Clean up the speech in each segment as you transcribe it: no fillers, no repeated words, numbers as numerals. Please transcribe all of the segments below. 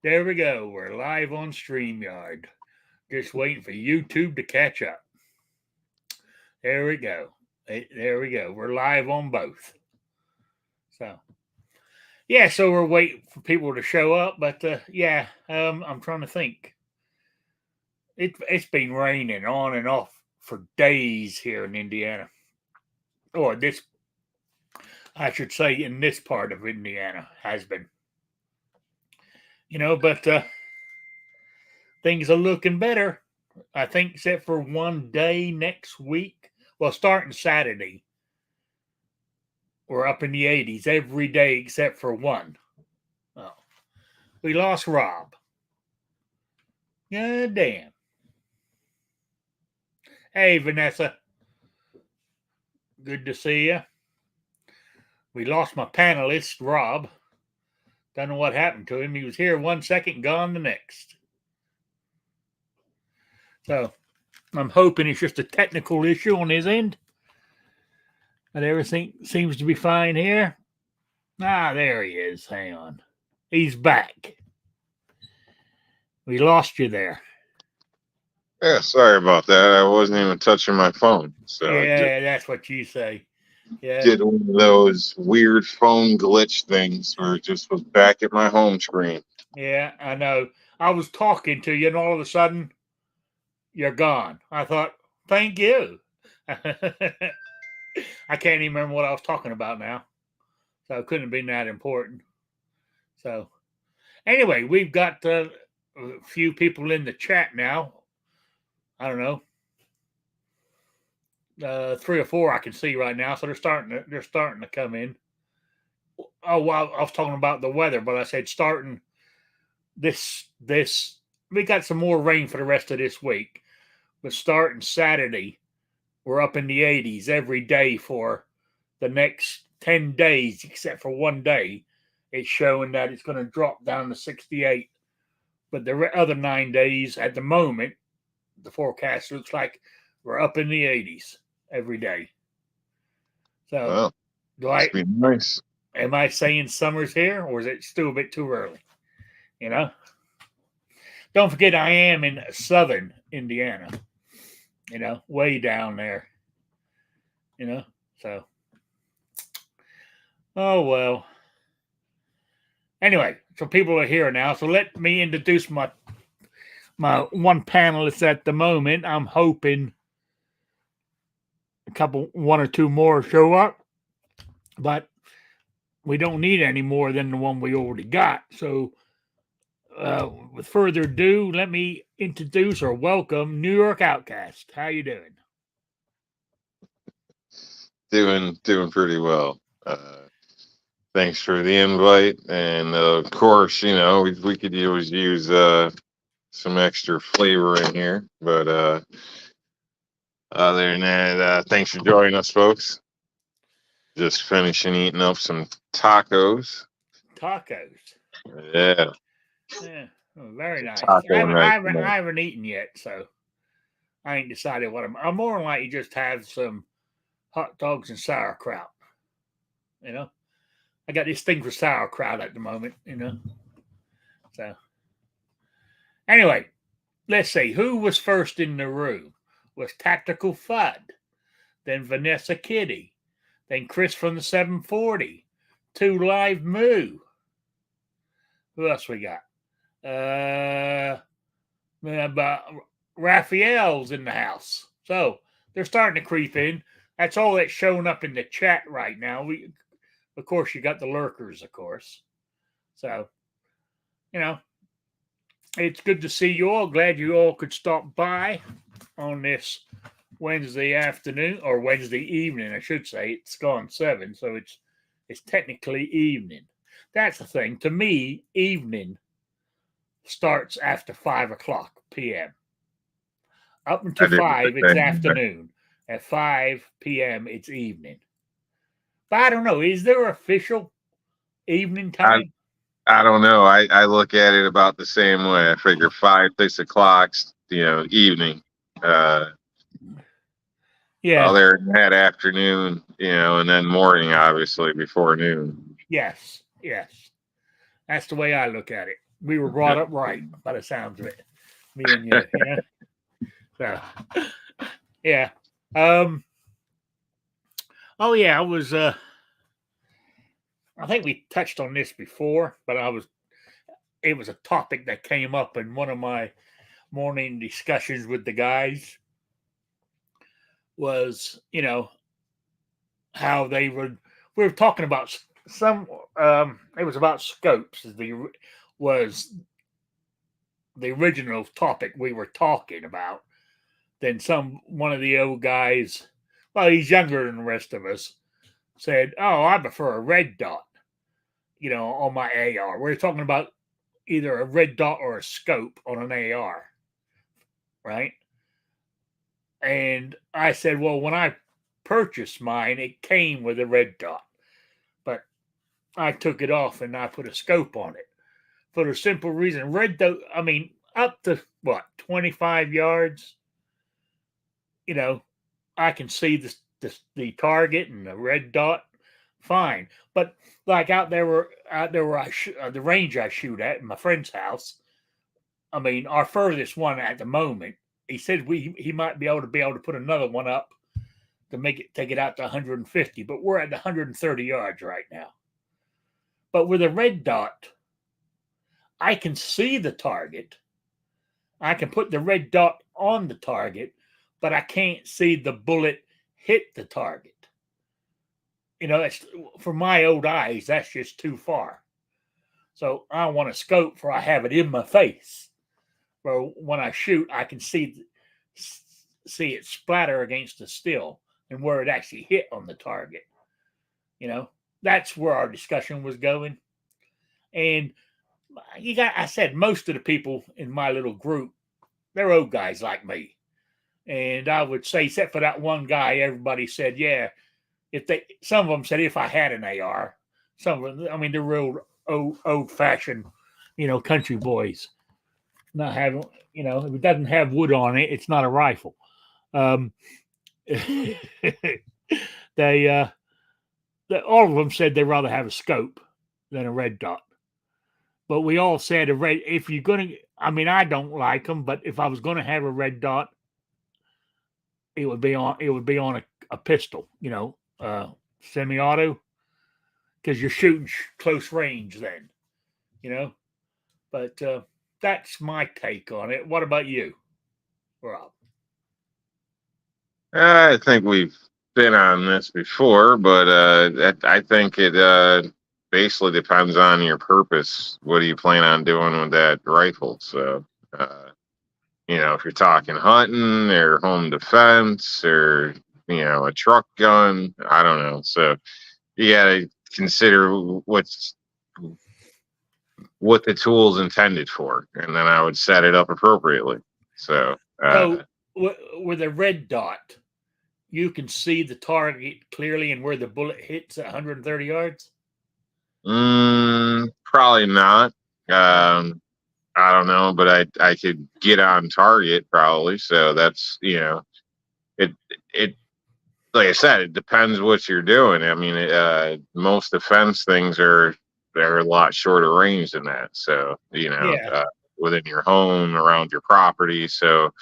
There we go. We're live on StreamYard. Just waiting for YouTube to catch up. There we go. There we go. We're live on both. So, yeah, so we're waiting for people to show up. But I'm trying to think. It's been raining on and off for days here in Indiana. Or this, I should say, in this part of Indiana has been. But things are looking better. I think, except for one day next week. Well, starting Saturday, we're up in the 80s every day except for one. Oh, we lost Rob. God damn. Hey, Vanessa. Good to see you. We lost my panelist, Rob. Don't know what happened to him. He was here 1 second, gone the next. So I'm hoping it's just a technical issue on his end. But everything seems to be fine here. Ah, there he is. Hang on. He's back. We lost you there. Yeah, sorry about that. I wasn't even touching my phone. So yeah, that's what you say. Yeah. Did one of those weird phone glitch things where it just was back at my home screen. Yeah, I know. I was talking to you, and all of a sudden, you're gone. I thought, thank you. I can't even remember what I was talking about now. So it couldn't have been that important. So, anyway, we've got a few people in the chat now. I don't know. 3 or 4 I can see right now, so they're starting to come in. Oh well, I was talking about the weather, but I said starting this we got some more rain for the rest of this week, but starting Saturday, we're up in the 80s every day for the next 10 days, except for one day. It's showing that it's going to drop down to 68, but the other 9 days at the moment, the forecast looks like we're up in the 80s every day. So, well, be nice. Am I saying summer's here, or is it still a bit too early? Don't forget, I am in southern Indiana. Way down there. So. Oh well. Anyway, so people are here now. So let me introduce my one panelist at the moment. I'm hoping one or two more show up, but we don't need any more than the one we already got. So, with further ado, let me introduce or welcome New York Outcast. How you doing? Doing pretty well. Thanks for the invite, and of course, we could always use some extra flavor in here. But other than that, thanks for joining us, folks. Just finishing eating up some tacos. Tacos. Yeah. Yeah. Oh, very nice. I haven't eaten yet, so I ain't decided what I'm more than likely just have some hot dogs and sauerkraut. I got this thing for sauerkraut at the moment, So anyway, let's see. Who was first in the room? Was Tactical Fudd, then Vanessa Kitty, then Chris from the 740, 2 Live Moo. Who else we got? Raphael's in the house. So they're starting to creep in. That's all that's showing up in the chat right now. Of course, you got the lurkers, of course. So, it's good to see you all. Glad you all could stop by on this Wednesday afternoon, or Wednesday evening, I should say. It's gone 7, so it's technically evening. That's the thing. To me, evening starts after 5 o'clock p.m. Up until 5, it's afternoon. At 5 p.m., it's evening. But I don't know. Is there official evening time? I don't know. I look at it about the same way. I figure 5, 6 o'clock's, evening. Yeah. Other than that, afternoon, and then morning, obviously, before noon. Yes. That's the way I look at it. We were brought up right by the sounds of it. Me and you, yeah. So, yeah. Oh yeah, I was. I think we touched on this before, but It was a topic that came up in one of my morning discussions with the guys. Was how they would. We were talking about some. It was about scopes. Was the original topic we were talking about. Then one of the old guys, well, he's younger than the rest of us, said, "Oh, I prefer a red dot, on my AR." We're talking about either a red dot or a scope on an AR, right? And I said, "Well, when I purchased mine, it came with a red dot, but I took it off and I put a scope on it for the simple reason red dot. I mean, up to what 25 yards." I can see the target and the red dot, fine. But like out there where the range I shoot at in my friend's house, I mean, our furthest one at the moment, he said he might be able to put another one up to take it out to 150, but we're at 130 yards right now. But with a red dot, I can see the target. I can put the red dot on the target, but I can't see the bullet hit the target. That's for my old eyes, that's just too far. So I want a scope for I have it in my face. Where when I shoot, I can see it splatter against the still and where it actually hit on the target. That's where our discussion was going. And I said most of the people in my little group, they're old guys like me. And I would say, except for that one guy, everybody said, yeah, some of them said if I had an AR, some of them, I mean, they're real old fashioned, country boys. Not having, if it doesn't have wood on it, it's not a rifle. All of them said they'd rather have a scope than a red dot. But we all said if you're going to, I mean, I don't like them, but if I was going to have a red dot, it would be on a pistol, semi-auto, because you're shooting close range then, But that's my take on it. What about you, Rob? I think we've been on this before, but I think it basically depends on your purpose. What do you plan on doing with that rifle? So, if you're talking hunting or home defense or, a truck gun, I don't know. So you got to consider what the tool's intended for, and then I would set it up appropriately. So with a red dot, you can see the target clearly and where the bullet hits at 130 yards? Probably not. I don't know, but I could get on target probably. So that's, it like I said, it depends what you're doing. I mean, most defense things they're a lot shorter range than that. So, within your home, around your property. So,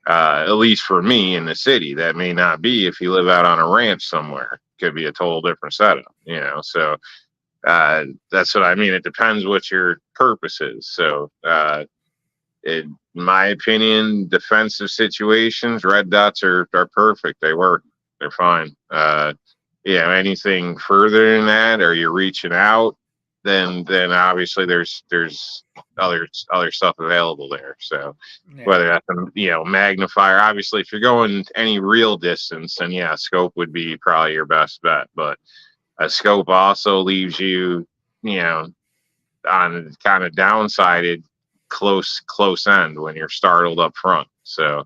at least for me in the city, that may not be if you live out on a ranch somewhere. Could be a total different setup, So, that's what I mean. It depends what your purpose is. So, in my opinion, defensive situations, red dots are perfect. They work. They're fine. Anything further than that, or you're reaching out, then obviously there's other stuff available there. So whether that's a magnifier, obviously if you're going any real distance, then scope would be probably your best bet. But a scope also leaves you, on kind of downsided close end when you're startled up front. So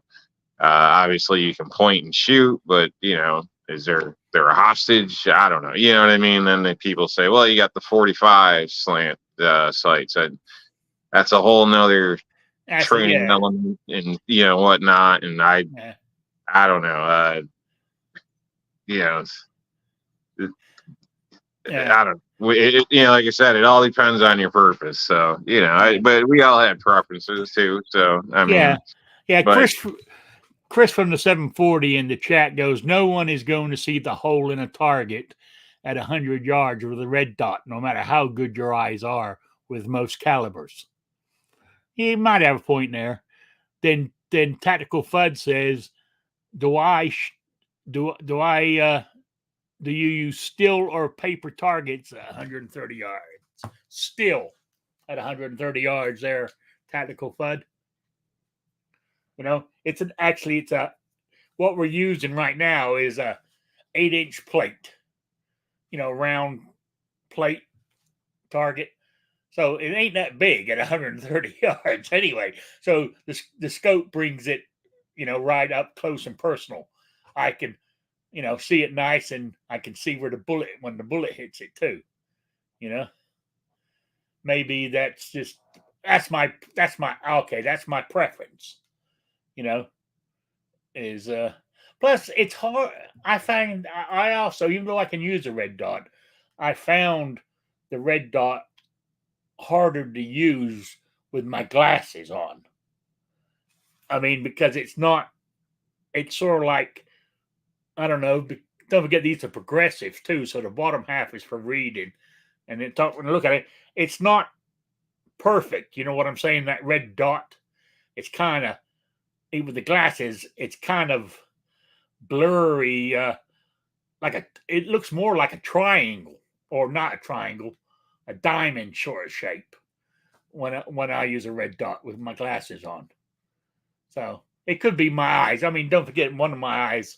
obviously you can point and shoot, but is there a hostage? I don't know. You know what I mean? Then the people say, well, you got the 45 slant sights. That's a whole nother training element and whatnot. And I don't know. I don't. like I said, it all depends on your purpose. So, but we all had preferences too. So, I mean, yeah. but Chris from the 740 in the chat goes, no one is going to see the hole in a target at 100 yards with a red dot, no matter how good your eyes are with most calibers. He might have a point there. Then Tactical Fud says, do you use still or paper targets at 130 yards? Still at 130 yards there, Tactical Fud. It's what we're using right now is a 8-inch plate, round plate target. So it ain't that big at 130 yards anyway. So the scope brings it, right up close and personal. I can, see it nice, and I can see when the bullet hits it too. Maybe that's my preference. Is plus it's hard. I also, even though I can use a red dot, I found the red dot harder to use with my glasses on. I mean, because it's sort of like, I don't know, don't forget these are progressives too, so the bottom half is for reading, and when you look at it, it's not perfect. You know what I'm saying? That red dot, it's kind of, with the glasses, it's kind of blurry, it looks more like a triangle, or not a triangle, a diamond sort of shape when I use a red dot with my glasses on. So it could be my eyes. I mean, don't forget, one of my eyes,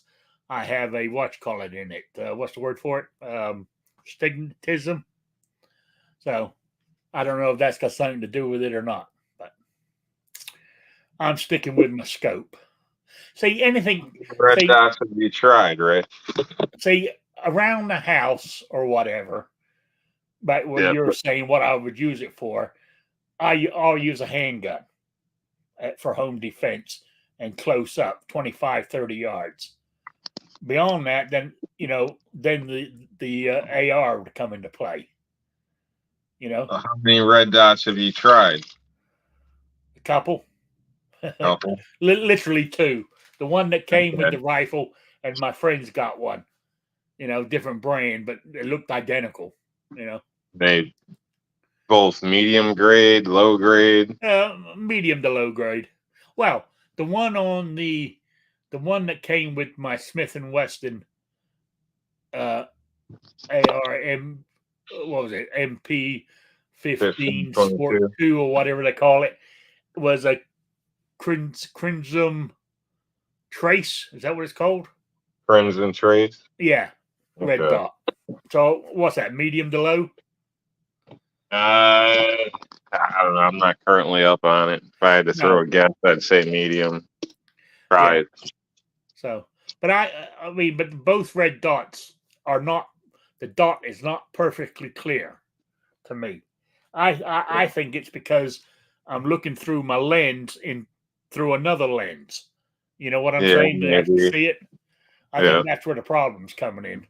I have a whatchamacallit in it. What's the word for it? Stigmatism. So I don't know if that's got something to do with it or not, but I'm sticking with my scope. See, anything. Red dots have you tried, right? See, around the house or whatever, but what you're saying, what I would use it for, I'll use a handgun for home defense and close up, 25, 30 yards. Beyond that, then the AR would come into play. How many red dots have you tried? A couple. Couple. Literally 2. The one that came with the rifle, and my friends got one. Different brand, but it looked identical. They both medium grade, low grade. Medium to low grade. Well, the one that came with my Smith and Wesson ARM, what was it, MP 15 Sport 2 or whatever they call it, was a Crimson Trace. Is that what it's called? Crimson Trace. Yeah, red dot. So what's that? Medium to low? I don't know. I'm not currently up on it. If I had to throw a guess, I'd say medium. Probably. Yeah. So, but I mean, but both red dots are not. The dot is not perfectly clear to me. I think it's because I'm looking through my lens through another lens. You know what I'm saying? You have to see it. I think that's where the problem's coming in.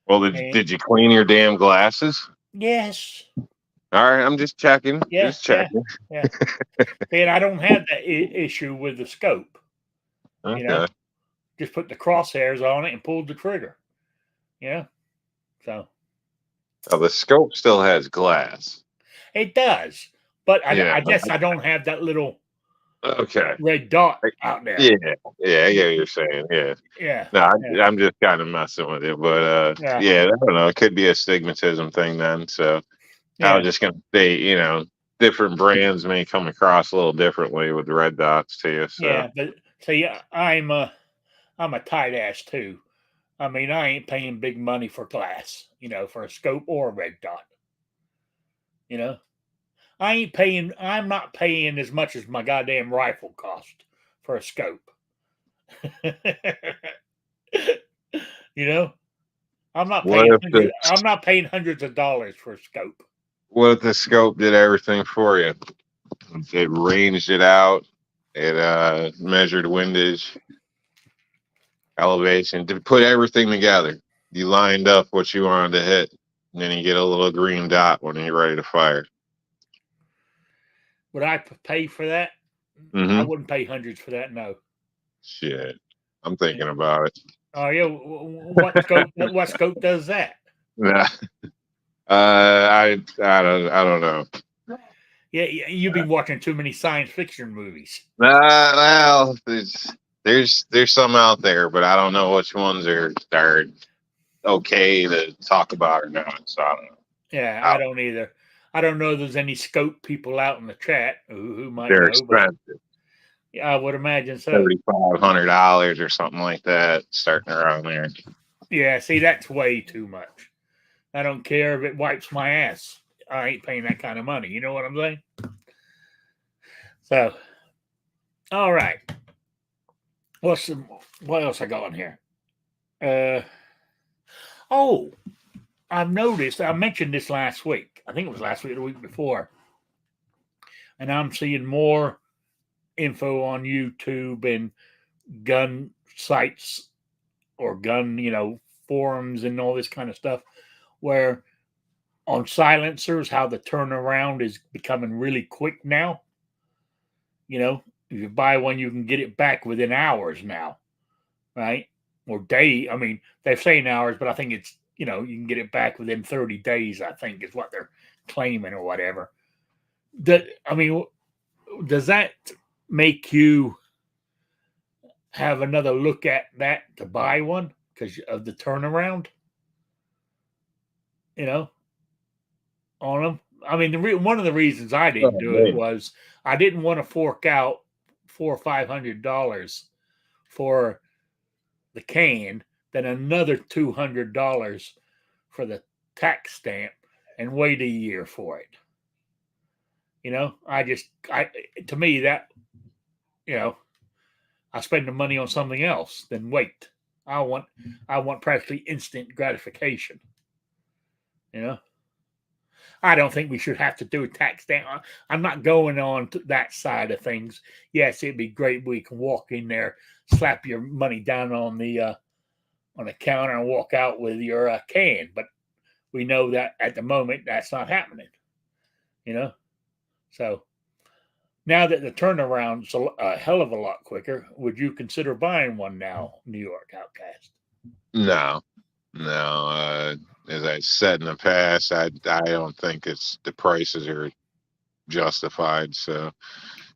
Well, did you clean your damn glasses? Yes. All right, I'm just checking. Yeah, just checking. Yeah. And I don't have that issue with the scope. Okay. Just put the crosshairs on it and pulled the trigger. Yeah. So. Well, the scope still has glass. It does, but I guess I don't have that little red dot out there. Yeah, I get what you're saying. Yeah. No, I'm just kind of messing with it, but I don't know. It could be a stigmatism thing then. So I was just gonna say, different brands may come across a little differently with the red dots too. So. Yeah, but see, I'm a tight ass too. I mean, I ain't paying big money for glass, for a scope or a red dot. I'm not paying as much as my goddamn rifle cost for a scope. I'm not paying hundreds of dollars for a scope. What if the scope did everything for you? It ranged it out. It measured windage, elevation, to put everything together. You lined up what you wanted to hit. And then you get a little green dot when you're ready to fire. Would I pay for that? I Mm-hmm. wouldn't pay hundreds for that. No. Shit. I'm thinking about it. Oh yeah. What scope? What scope does that? Yeah. I don't know. Yeah, you've been watching too many science fiction movies. Well, there's some out there, but I don't know which ones are okay to talk about or not. So I don't know. Yeah, I don't either. I don't know if there's any scope people out in the chat who might They're know, but expensive. I would imagine so. $3,500 or something like that, starting around there. Yeah, see, that's way too much. I don't care if it wipes my ass. I ain't paying that kind of money. You know what I'm saying? So, all right. What else I got on here? Oh, I've noticed. I mentioned this last week. I think it was last week or the week before, and I'm seeing more info on YouTube and gun sites or gun, forums and all this kind of stuff, where on silencers, how the turnaround is becoming really quick now. If you buy one, you can get it back within hours now, right? Or day. I mean, they're saying hours, but I think it's, you can get it back within 30 days, I think is what they're claiming or whatever. Does that make you have another look at that to buy one because of the turnaround? On them. I mean, one of the reasons I didn't do it was I didn't want to fork out $400 or $500 for the can, then another $200 for the tax stamp, and wait a year for it. To me that, I spend the money on something else than wait. I want practically instant gratification. I don't think we should have to do a tax stamp. I'm not going on to that side of things. Yes, it'd be great. We can walk in there, slap your money down on the counter, and walk out with your can. But we know that at the moment that's not happening. So now that the turnaround's a hell of a lot quicker, would you consider buying one now, New York Outcast? No. As I said in the past, I don't think the prices are justified. So,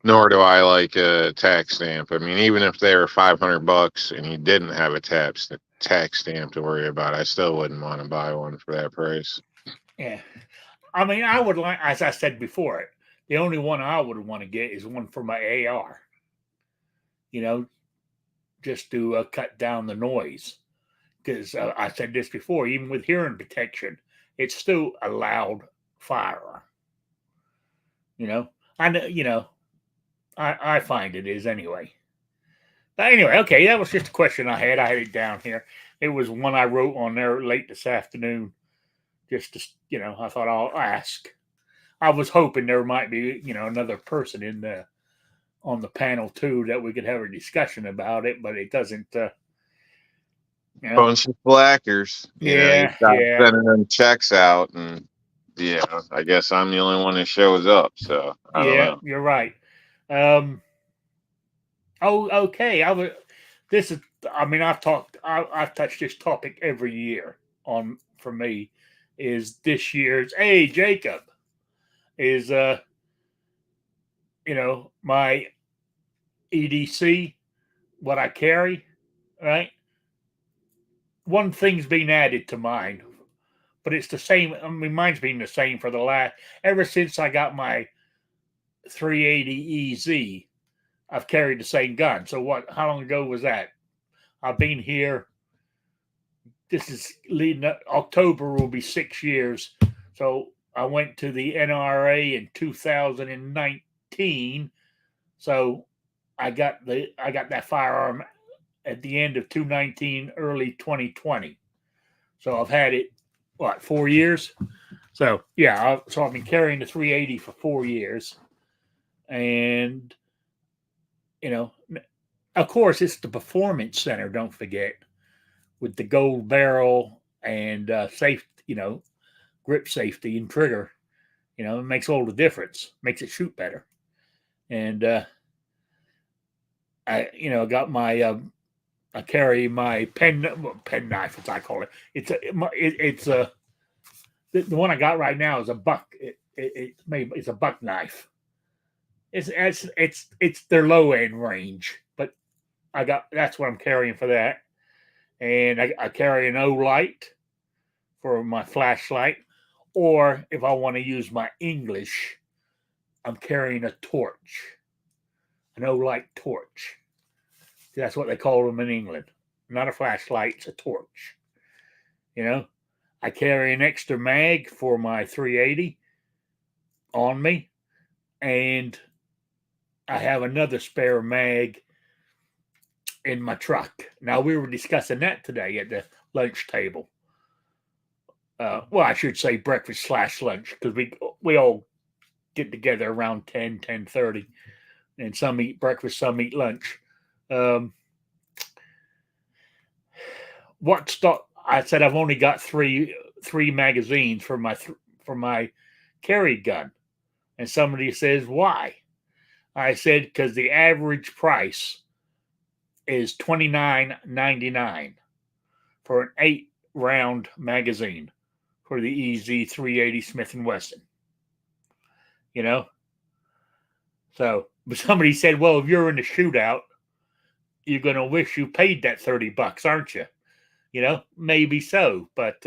nor do I like a tax stamp. I mean, even if they were $500 and you didn't have a tax stamp to worry about, I still wouldn't want to buy one for that price. Yeah, I mean, I would like, as I said before, the only one I would want to get is one for my AR. Just to cut down the noise. Because I said this before, even with hearing protection, it's still a loud firearm. I know, I find it is anyway. But anyway, okay, that was just a question I had. I had it down here. It was one I wrote on there late this afternoon. Just to, I thought I'll ask. I was hoping there might be, another person on the panel too that we could have a discussion about it, but it doesn't. Bunch of blackers. You stop sending them checks out, and I guess I'm the only one that shows up. So I don't know. You're right. Okay. I've touched this topic every year for me. Is this year's Jacob is my EDC, what I carry, right? One thing's been added to mine, but it's the same. I mean, mine's been the same for ever since I got my 380 EZ. I've carried the same gun. So how long ago was that? I've been here. This is leading up. October will be 6 years. So I went to the NRA in 2019. So I got that firearm at the end of 2019, early 2020. So I've had it, 4 years? So yeah, I've been carrying the 380 for 4 years. And, of course, it's the Performance Center, don't forget, with the gold barrel and safe, grip safety and trigger. You know, it makes all the difference. Makes it shoot better. And I got my I carry my pen knife, as I call it. It's the one I got right now is a buck. It's a buck knife. It's their low end range, but that's what I'm carrying for that. And I carry an Olight for my flashlight, or if I want to use my English, I'm carrying a torch, an Olight torch. That's what they call them in England. Not a flashlight, it's a torch. You know, I carry an extra mag for my 380 on me, and I have another spare mag in my truck. Now, we were discussing that today at the lunch table. Well, I should say breakfast / lunch, because we all get together around 10:30, and some eat breakfast, some eat lunch. What stock? I said I've only got three magazines for my carry gun, and somebody says why. I said because the average price is $29.99 for an 8-round magazine for the EZ 380 Smith & Wesson. You know, so but somebody said, well, if you're in a shootout, you're going to wish you paid that $30, aren't you? You know, maybe so, but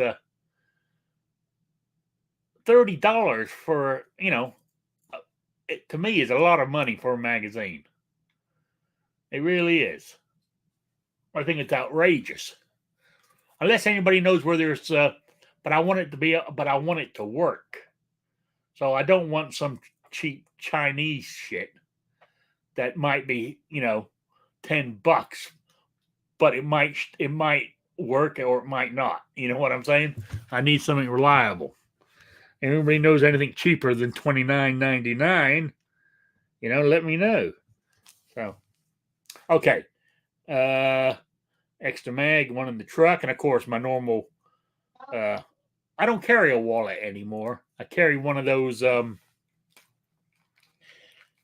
$30 for, it, to me, is a lot of money for a magazine. It really is. I think it's outrageous. Unless anybody knows where there's, but I want it to work. So I don't want some cheap Chinese shit that might be, $10, but it might work or it might not. You know what I'm saying? I need something reliable. And everybody knows anything cheaper than $29.99, let me know. So, okay. Extra mag, one in the truck, and of course my normal. I don't carry a wallet anymore. I carry one of those. I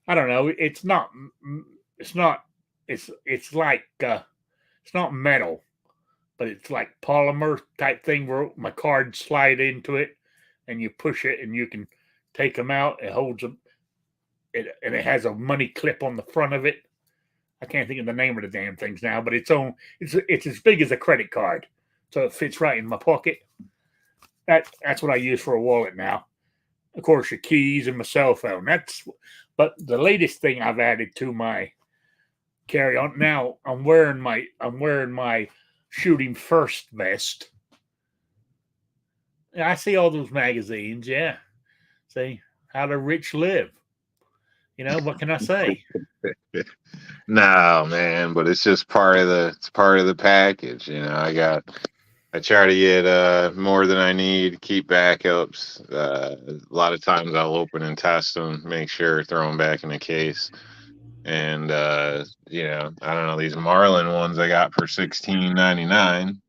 don't know. It's not. It's not. It's like. It's not metal, but it's like polymer type thing where my cards slide into it, and you push it, and you can take them out. It holds them. And it has a money clip on the front of it. I can't think of the name of the damn things now, but it's as big as a credit card, so it fits right in my pocket. That's what I use for a wallet now. Of course, your keys and my cell phone. But the latest thing I've added to my carry on now, I'm wearing my shooting first vest. I see all those magazines. Yeah, see how the rich live. What can I say? No, man, but it's just part of the package. I try to get more than I need, keep backups. A lot of times I'll open and test them, make sure, throw them back in the case. And I don't know, these Marlin ones I got for $16.99.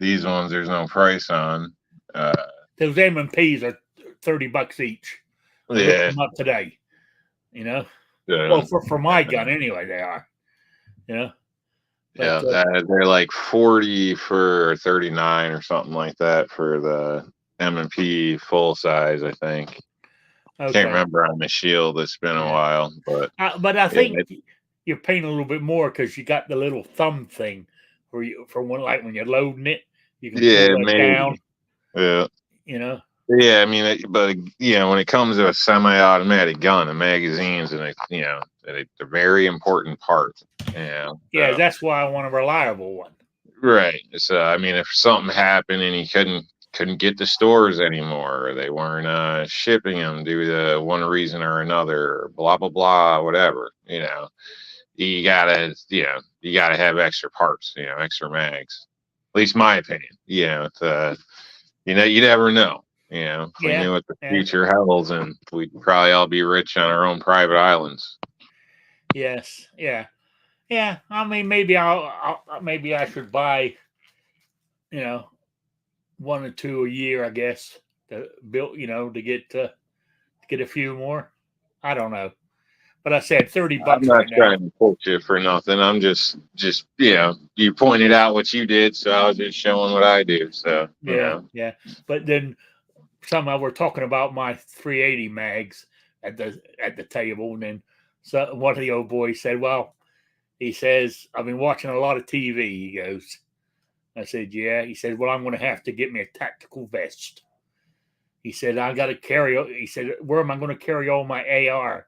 These ones there's no price on. Those M&Ps are $30 each. I looked them up today. Well, for my gun anyway, they are. But, they're like 40 for 39 or something like that for the M&P full size, I think. Okay. Can't remember on the Shield. It's been a while, but I think you're paying a little bit more because you got the little thumb thing for one, like when you're loading it, you can pull it down. Yeah. Yeah, I mean, but when it comes to a semi-automatic gun, the magazines and they're a very important part. Yeah, that's why I want a reliable one. Right. So I mean, if something happened and you couldn't get the stores anymore, or they weren't shipping them due to one reason or another, or blah blah blah, whatever, you gotta have extra parts, extra mags. At least my opinion. You never know. If we knew what the future holds, and we'd probably all be rich on our own private islands. Yes. Yeah. Yeah. I mean, maybe I should buy, 1 or 2 a year, I guess, to build, to get a few more. I don't know, but I said I'm $30 not right now. trying to quote you for nothing. I'm just you pointed out what you did, so I was just showing what I do. So Yeah, yeah. But then somehow we're talking about my 380 mags at the table, and then so one of the old boys said, "Well," he says, "I've been watching a lot of TV." He goes, I said, "Yeah." He said, "Well, I'm going to have to get me a tactical vest." He said, "I got to carry." He said, "Where am I going to carry all my AR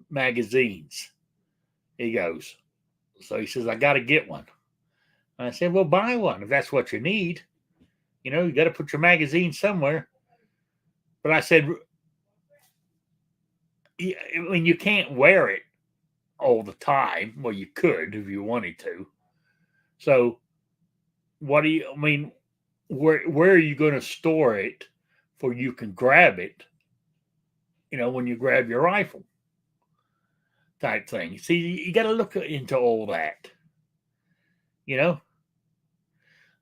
magazines?" He goes, so he says, "I got to get one." And I said, "Well, buy one if that's what you need. You got to put your magazine somewhere." But I said, I mean, you can't wear it all the time. Well, you could if you wanted to. So, what do you? I mean, where are you going to store it, for you can grab it? When you grab your rifle, type thing. See, you got to look into all that. You know,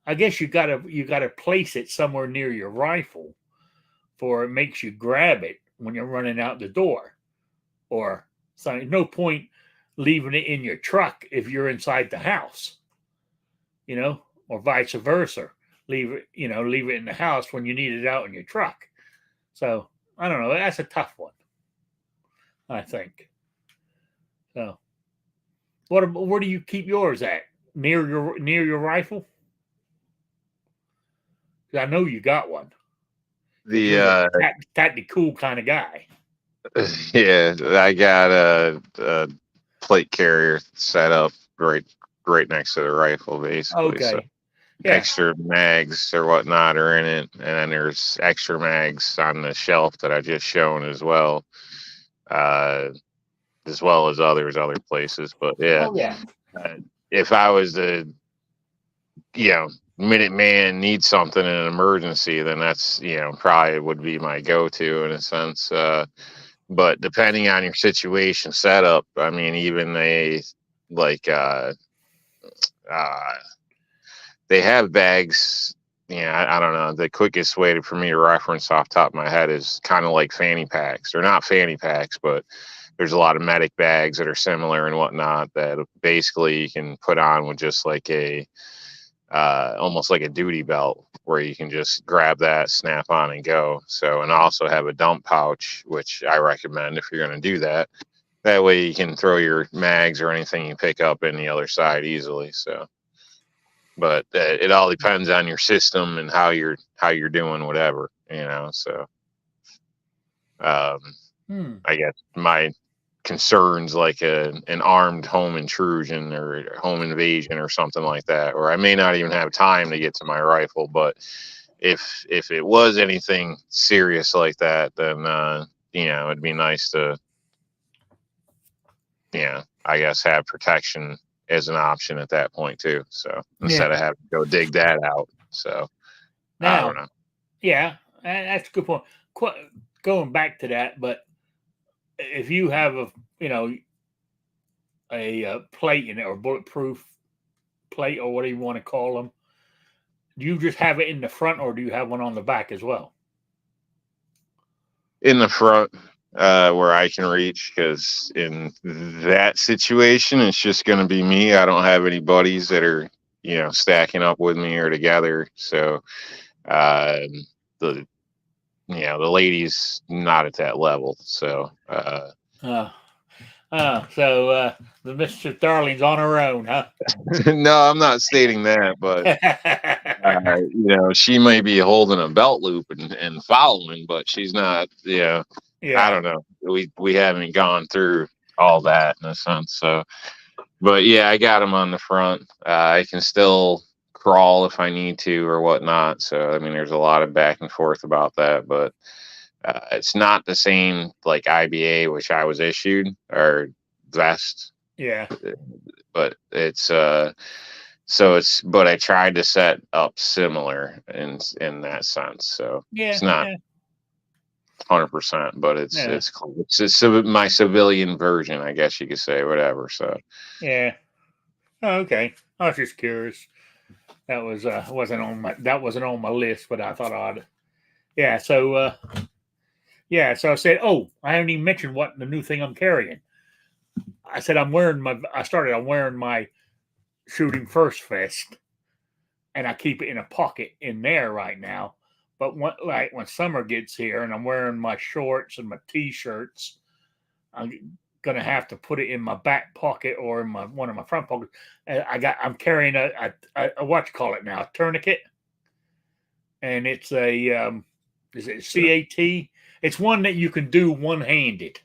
I guess you got to place it somewhere near your rifle, for it makes you grab it when you're running out the door, or something. No point leaving it in your truck if you're inside the house. Or vice versa. Leave it in the house when you need it out in your truck. So I don't know. That's a tough one, I think. So where do you keep yours at? Near your rifle? 'Cause I know you got one. 'Cause the you're a tactical kind of guy. yeah, I got a plate carrier set up right next to the rifle, basically. So Okay. Yeah. extra mags or whatnot are in it, and then there's extra mags on the shelf that I just shown as well. Uh, as well as other places. But yeah, Oh yeah. uh, if I was to, you know, Minuteman needs something in an emergency, then that's probably would be my go-to in a sense. But depending on your situation setup, I mean, even like uh, they have bags. Yeah, I don't know. The quickest way for me to reference off the top of my head is kind of like fanny packs. They're not fanny packs, but there's a lot of medic bags that are similar and whatnot that basically you can put on with just like almost like a duty belt, where you can just grab that, snap on, and go. So, and also have a dump pouch, which I recommend if you're going to do that. That way you can throw your mags or anything you pick up in the other side easily. So, but it all depends on your system and how you're doing whatever. So, um, I guess my concerns like an armed home intrusion or home invasion or something like that, or I may not even have time to get to my rifle. But if it was anything serious like that, then it'd be nice to I guess have protection as an option at that point too. So instead Yeah. of having to go dig that out. So I don't Now, know. yeah, that's a good point. Going back to that, but if you have a plate in it, or bulletproof plate, or whatever you want to call them, do you just have it in the front, or do you have one on the back as well? In the front, where I can reach, because in that situation it's just going to be me. I don't have any buddies that are stacking up with me or together. So uh, the the ladies not at that level. So Uh, so the Mr. Darling's on her own, huh? no, I'm not stating that, but she may be holding a belt loop and following, but she's not. I Yeah. don't know. We haven't gone through all that in a sense. So, but yeah, I got them on the front. I can still crawl if I need to or whatnot. So, I mean, there's a lot of back and forth about that, but it's not the same like IBA, which I was issued, or vest, Yeah. but but I tried to set up similar in that sense. So Yeah. it's not Yeah. 100%, but it's Yeah. it's cool. My civilian version, I guess you could say, whatever. So Yeah. Oh, okay. I was just curious. That wasn't on my list, but I thought I'd. yeah. So yeah. So I said, oh, I haven't even mentioned what the new thing I'm carrying. I said I'm wearing my shooting first vest, and I keep it in a pocket in there right now. But when summer gets here and I'm wearing my shorts and my t-shirts, I'm gonna have to put it in my back pocket or in one of my front pockets. And I'm carrying a what you call it now, a tourniquet, and it's is it CAT? It's one that you can do one handed.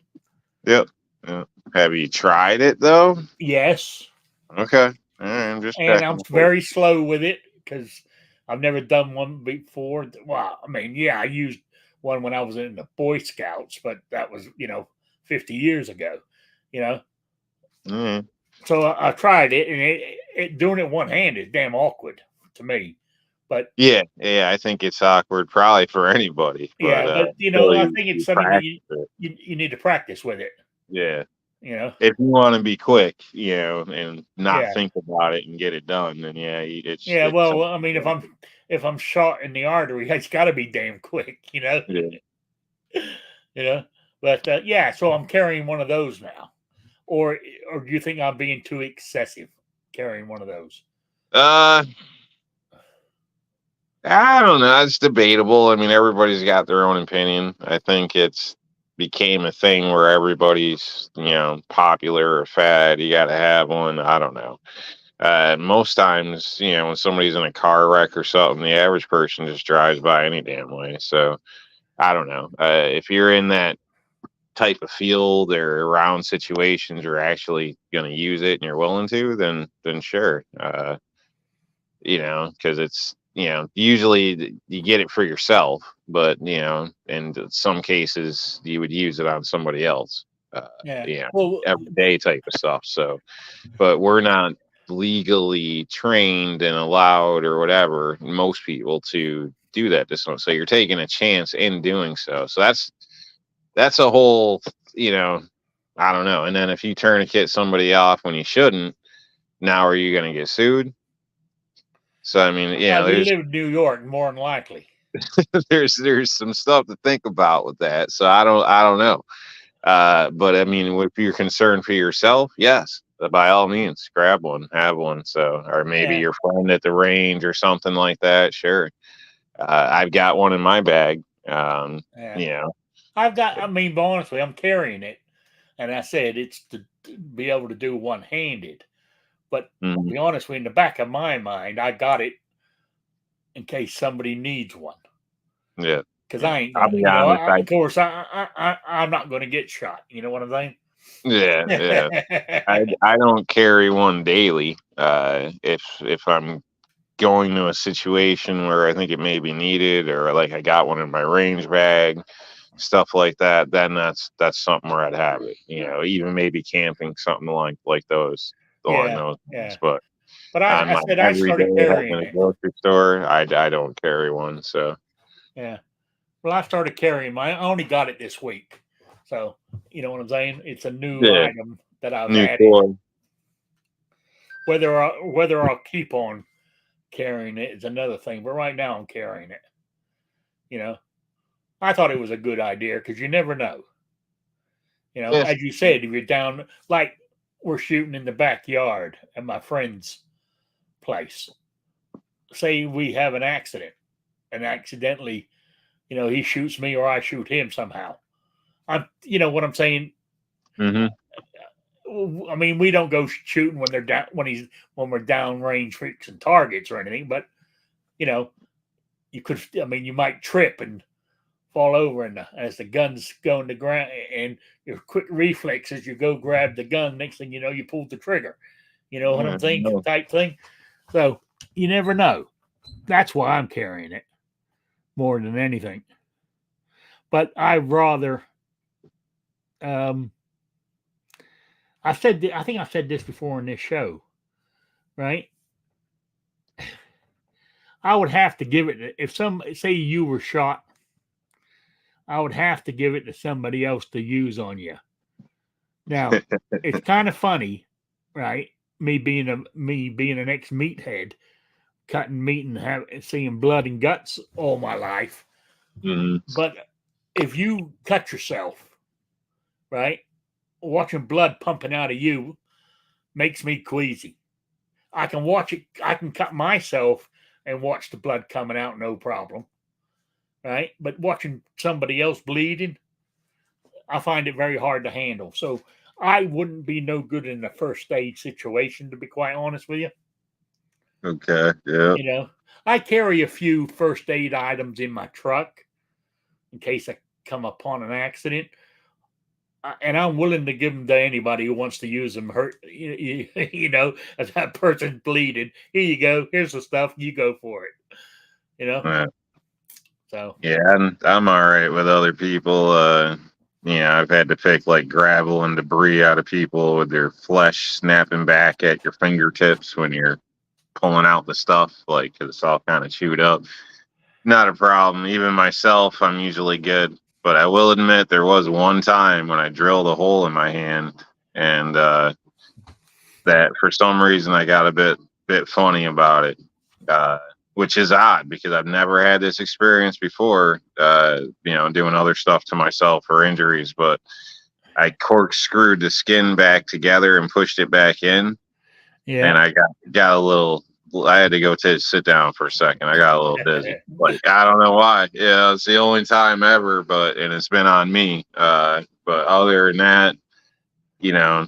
Yep. Yep. Have you tried it though? Yes. Okay. All right, I'm just And I'm checking. very slow with it because I've never done one before. Well, I mean, yeah, I used one when I was in the Boy Scouts, but that was 50 years ago. You know, Mm. so I tried it, and it doing it one hand is damn awkward to me. But Yeah, yeah, I think it's awkward probably for anybody, but yeah, but until I you, think it's you something that practice it. you need to practice with it. Yeah. You know, If you want to be quick, and not yeah, think about it and get it done, then yeah, yeah. it's Well, something. I mean, if I'm shot in the artery, it's got to be damn quick. You know. Yeah. You know, but yeah, so I'm carrying one of those now. Or do you think I'm being too excessive carrying one of those? Uh, I don't know. It's debatable. I mean, everybody's got their own opinion. I think it's became a thing where everybody's, popular or fad. You got to have one. I don't know. Most times, when somebody's in a car wreck or something, the average person just drives by any damn way. So I don't know. If you're in that type of field or around situations you're actually going to use it and you're willing to, then sure. Because it's, usually you get it for yourself, but, in some cases you would use it on somebody else, Yeah. you know, Well, everyday type of stuff. So, but we're not legally trained and allowed or whatever, most people to do that to someone. So you're taking a chance in doing so. So that's a whole, you know, I don't know. And then if you tourniquet somebody off when you shouldn't, now are you going to get sued? So I mean, you there's live in New York, more than likely. there's some stuff to think about with that. So I don't know. But I mean, if you're concerned for yourself, yes, by all means, grab one, have one. So, or maybe Yeah. your friend at the range or something like that. Sure. I've got one in my bag. Yeah. You know, I mean, honestly, I'm carrying it. And I said it's to be able to do one handed. But I'll mhm, be honest with you, in the back of my mind, I got it in case somebody needs one. yeah, Because yeah. I ain't I'll gonna, be honest. of course, I'm not gonna get shot. You know what I'm saying? Yeah, yeah. I don't carry one daily. If I'm going to a situation where I think it may be needed, or like I got one in my range bag, stuff like that, then that's something where I'd have it. Even maybe camping, something like those along Yeah, those lines. yeah. But But on I my said I everyday started like in carrying a it. grocery store, I don't carry one. So Yeah. Well, I started carrying mine. I only got it this week. So, you know what I'm saying? It's a new yeah, item that I've new added. toy. Whether I'll keep on carrying it is another thing. But right now I'm carrying it. You know, I thought it was a good idea because you never know. Yeah. As you said, if you're down, like we're shooting in the backyard at my friend's place. Say we have an accident and accidentally, he shoots me or I shoot him somehow. You know what I'm saying? Hmm. I mean, we don't go shooting when they're down when we're down range fixing targets or anything, but you know, you could. I mean, you might trip and fall over, and as the gun's going to ground, and your quick reflexes, you go grab the gun. Next thing you know, you pull the trigger. You know what Yeah, I'm saying? no. Type thing. So you never know. That's why I'm carrying it more than anything. But I rather. Um, I think I've said this before in this show, right? I would have to give it if some say you were shot. I would have to give it to somebody else to use on you. Now, it's kind of funny, right? Me being an ex meathead, cutting meat and seeing blood and guts all my life. Mhm. But if you cut yourself, right, watching blood pumping out of you makes me queasy. I can watch it. I can cut myself and watch the blood coming out, no problem, right? But watching somebody else bleeding, I find it very hard to handle. So I wouldn't be no good in the first aid situation, to be quite honest with you. Okay. Yeah. You know, I carry a few first aid items in my truck in case I come upon an accident. And I'm willing to give them to anybody who wants to use them. Hurt, you know, as that person's bleeding. Here you go. Here's the stuff. You go for it. You know. Yeah. So Yeah, I'm all right with other people. I've had to pick like gravel and debris out of people with their flesh snapping back at your fingertips when you're pulling out the stuff, like 'cause it's all kind of chewed up. Not a problem. Even myself, I'm usually good. But I will admit there was one time when I drilled a hole in my hand, and that for some reason I got a bit funny about it. Which is odd because I've never had this experience before, doing other stuff to myself for injuries, but I corkscrewed the skin back together and pushed it back in. yeah. And I got a little, I had to go sit down for a second. I got a little dizzy. Like, I don't know why. Yeah, it's the only time ever, and it's been on me. But other than that, you know,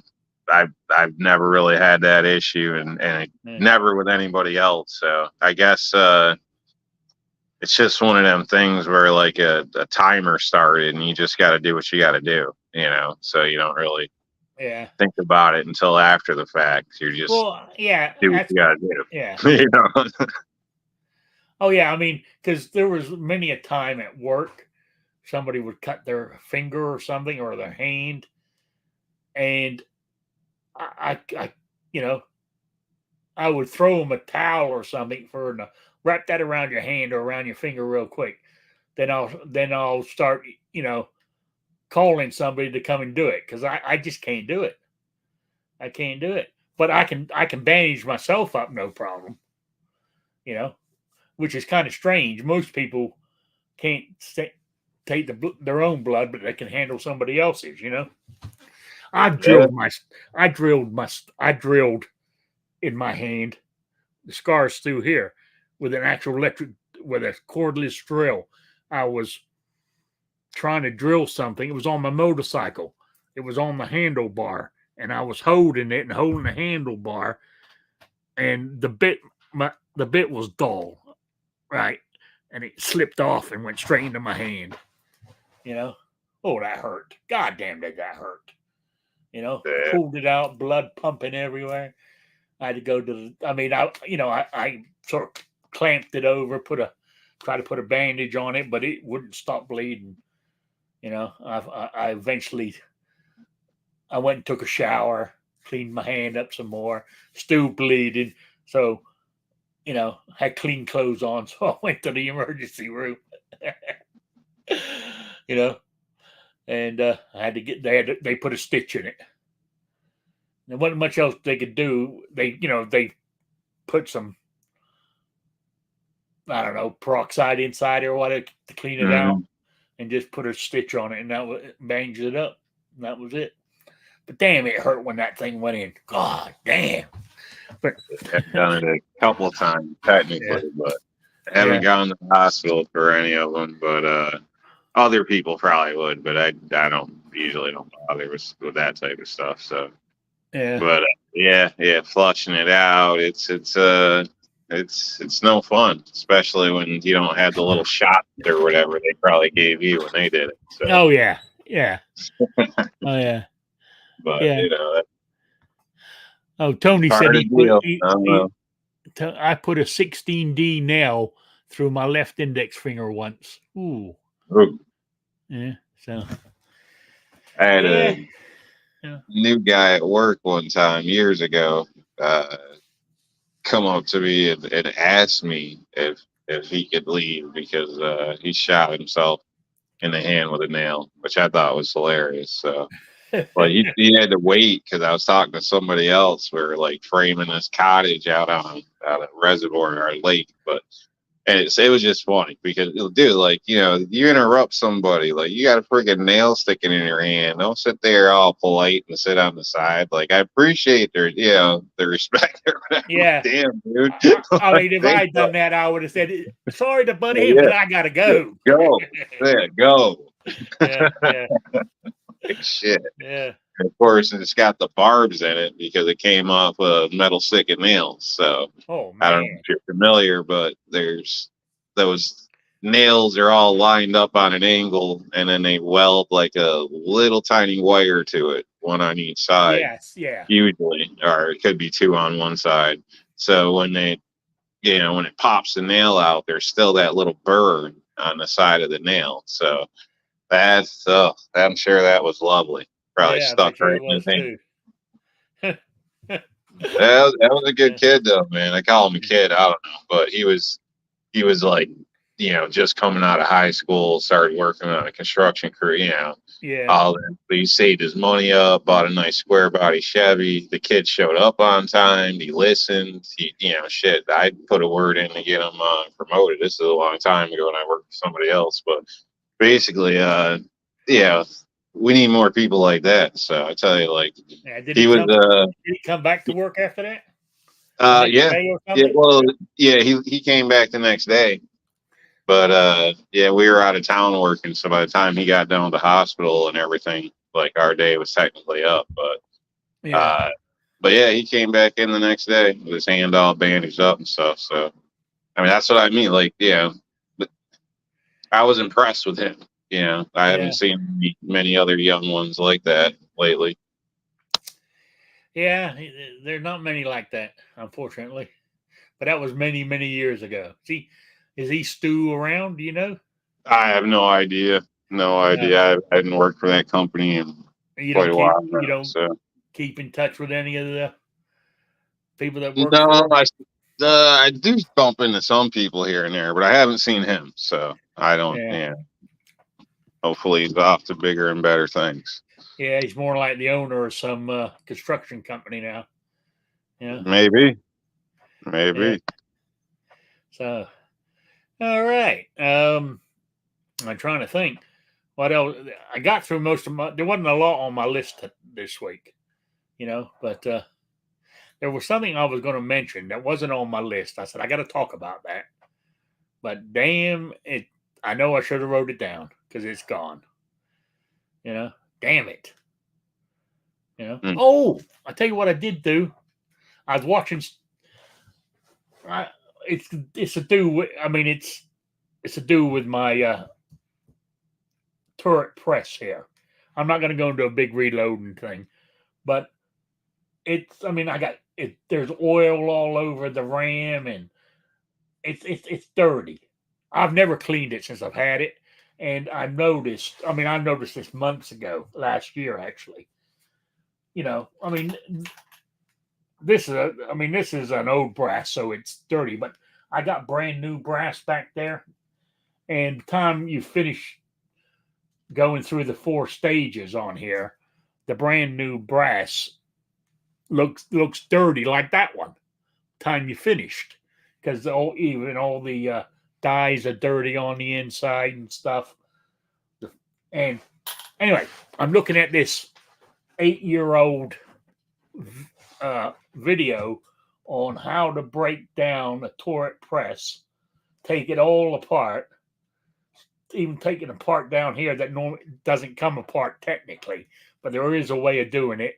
I've never really had that issue, and never with anybody else. So I guess it's just one of them things where like a timer started, and you just got to do what you got to do, So you don't really think about it until after the fact. You're just do what you got to do. Yeah. Oh yeah. I mean, because there was many a time at work, somebody would cut their finger or something or their hand, and I I would throw them a towel or something for to wrap that around your hand or around your finger real quick. Then I'll start, calling somebody to come and do it because I just can't do it. I can't do it. But I can bandage myself up, no problem. Which is kind of strange. Most people can't take their own blood, but they can handle somebody else's. I drilled in my hand the scars through here with an actual with a cordless drill. I was trying to drill something. It was on my motorcycle. It was on the handlebar, and I was holding it and holding the handlebar, and the bit was dull, right? And it slipped off and went straight into my hand. Oh, that hurt. God damn, did that hurt. Pulled it out, blood pumping everywhere. I had to go to I sort of clamped it over, tried to put a bandage on it, but it wouldn't stop bleeding. I eventually I went and took a shower, cleaned my hand up some more, still bleeding. So, had clean clothes on. So I went to the emergency room, and I had to they put a stitch in it. There wasn't much else they could do. They put some, I don't know, peroxide inside or whatever to clean it out, and just put a stitch on it, and that bangs it up. And that was it. But damn, it hurt when that thing went in. God damn. But I've done it a couple of times technically, but I haven't gone to the hospital for any of them. But other people probably would, but I usually don't bother with that type of stuff. So. Yeah. But flushing it out, it's no fun, especially when you don't have the little shot or whatever they probably gave you when they did it. So. Oh yeah. Oh yeah. But Tony said I put a 16D nail through my left index finger once. Ooh. Yeah. So I had a new guy at work one time years ago come up to me and ask me if he could leave because he shot himself in the hand with a nail, which I thought was hilarious. So, but he had to wait because I was talking to somebody else. We were like framing this cottage out on a reservoir or a lake, And it was just funny because, dude, like, you interrupt somebody, like, you got a freaking nail sticking in your hand. Don't sit there all polite and sit on the side. Like, I appreciate their respect or whatever. Yeah. Damn, dude. I mean, if I had done that, I would have said, "Sorry to butt in, but I gotta go." Go. Yeah, go. Yeah, yeah, Like, shit. yeah, And of course, it's got the barbs in it because it came off a metal stick and nails. So oh I don't know man, if you're familiar, but there's those nails are all lined up on an angle, and then they weld like a little tiny wire to it, one on each side, yes, yeah, usually, or it could be two on one side. So when it pops the nail out, there's still that little burr on the side of the nail. So I'm sure that was lovely. Probably yeah, I stuck bet you right it in his was hand. too. That was a good Yeah, kid though, man. I call him a kid. I don't know, but he was like, just coming out of high school, started working on a construction crew. yeah, All that. But he saved his money up, bought a nice square body Chevy. The kid showed up on time. He listened. Shit. I put a word in to get him promoted. This is a long time ago when I worked for somebody else, but basically, yeah, we need more people like that. So I tell you, like, yeah. Did he he was, come? Did he come back to work after that? The next yeah, day or yeah. something? Well, yeah, he came back the next day. But yeah, we were out of town working, so by the time he got done with the hospital and everything, like our day was technically up. Yeah, Uh, but yeah, he came back in the next day with his hand all bandaged up and stuff. So I mean, that's what I mean. Like, but I was impressed with him. I haven't yeah, seen many other young ones like that lately. yeah. There's not many like that, unfortunately. But that was many, many years ago. See, is he Stu around? Do you know? I have no idea. No No, idea. I hadn't worked for that company in you quite don't a keep while you now. don't So keep in touch with any of the people that work for no, him. I do bump into some people here and there, but I haven't seen him. So I don't. Yeah, Yeah. Hopefully, he's off to bigger and better things. yeah. He's more like the owner of some construction company now. Yeah, Maybe. yeah. Maybe. So, all right. I'm trying to think what else. I got through most of my. There wasn't a lot on my list this week, but there was something I was going to mention that wasn't on my list. I said I got to talk about that. But damn it, I know I should have wrote it down because it's gone. Damn it. Mm. Oh, I tell you what I did do. I was watching. I, it's to do with. I mean, it's to do with my turret press here. I'm not going to go into a big reloading thing, but it's. I mean, I got it. There's oil all over the ram, and it's dirty. I've never cleaned it since I've had it, and I noticed. I mean, I noticed this months ago, last year actually. I mean, this is an old brass, so it's dirty, but I got brand new brass back there, and the time you finish going through the 4 stages on here, the brand new brass looks dirty like that one. Time you finished, because even all the dyes are dirty on the inside and stuff. And anyway, I'm looking at this 8-year-old video on how to break down a turret press, take it all apart, even taking apart down here that normally doesn't come apart technically, but there is a way of doing it.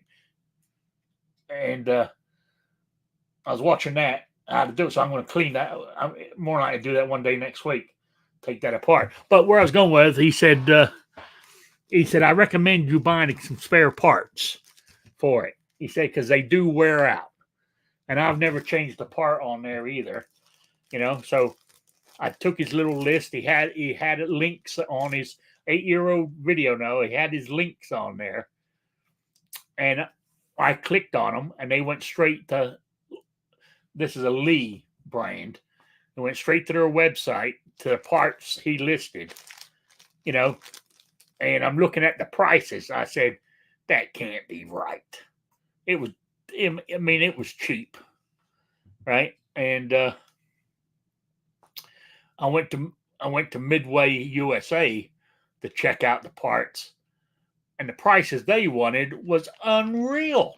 And I was watching that how to do it, so I'm going to clean that. I'm more likely to do that one day next week, take that apart. But where I was going with, he said, I recommend you buying some spare parts for it. He said because they do wear out, and I've never changed the part on there either. So I took his little list. He had links on his 8-year-old video. Now he had his links on there, and I clicked on them, and they went straight to. This is a Lee brand. It went straight to their website to the parts he listed. And I'm looking at the prices. I said that can't be right. It was. I mean, it was cheap, right? And I went to Midway USA to check out the parts, and the prices they wanted was unreal.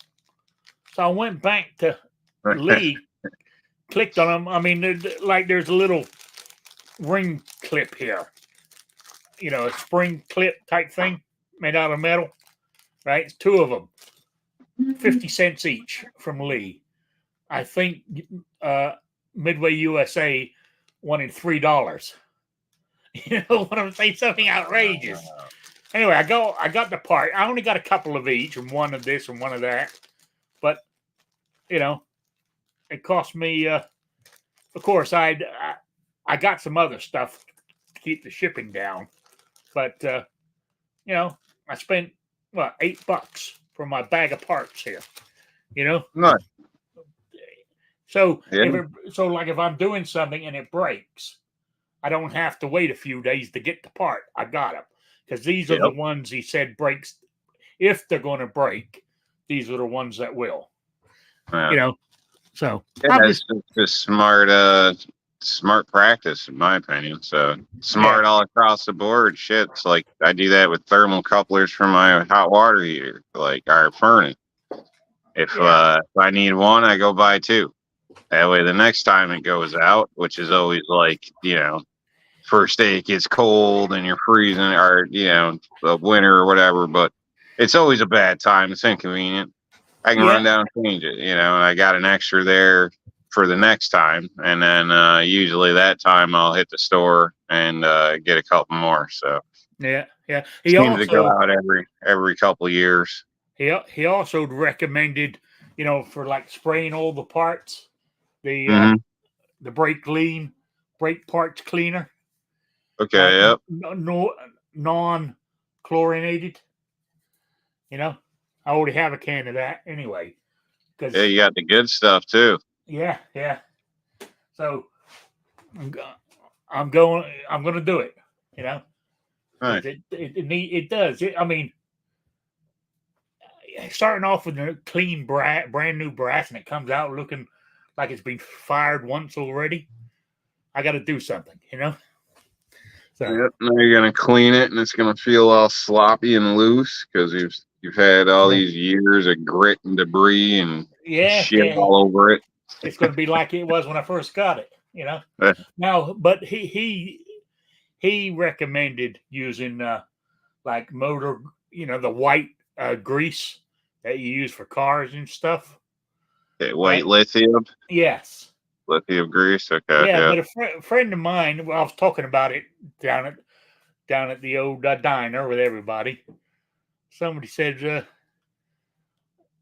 So I went back to Lee, clicked on them. I mean, there's a little ring clip here, a spring clip type thing made out of metal, right? It's two of them, 50 cents each from Lee. I think Midway USA wanted $3. You know what I'm saying? Something outrageous. Anyway, I got the part. I only got a couple of each, and one of this and one of that. But it cost me. Of course, I got some other stuff to keep the shipping down. But I spent $8 for my bag of parts here. Nice. So Yeah. if I'm doing something and it breaks, I don't have to wait a few days to get the part. I got them because these are the ones he said breaks. If they're going to break, these are the ones that will. Yeah. So it's just smart practice in my opinion. So smart all across the board. Shit, it's like I do that with thermal couplers for my hot water heater, like our furnace. If I need one, I go buy two. That way, the next time it goes out, which is always like first day it gets cold and you're freezing, or the winter or whatever. But it's always a bad time. It's inconvenient. I can run down and change it, and I got an extra there for the next time. And then usually that time I'll hit the store and get a couple more. So yeah. He seems to go out every couple of years. He also recommended, for like spraying all the parts, the brake parts cleaner. Okay. Yep. Non-chlorinated. I already have a can of that anyway. Yeah, you got the good stuff too. Yeah. So I'm going to do it. Right. It does. I mean, starting off with a clean, brand new brass, and it comes out looking like it's been fired once already. I got to do something, So yep. Now you're gonna clean it, and it's gonna feel all sloppy and loose because you've had all these years of grit and debris and shit all over it. It's going to be like it was when I first got it, Now, but he recommended using like motor, the white grease that you use for cars and stuff. Okay, white lithium. Yes. Lithium grease. Okay. Yeah. But a friend of mine, I was talking about it down at the old diner with everybody. Somebody said,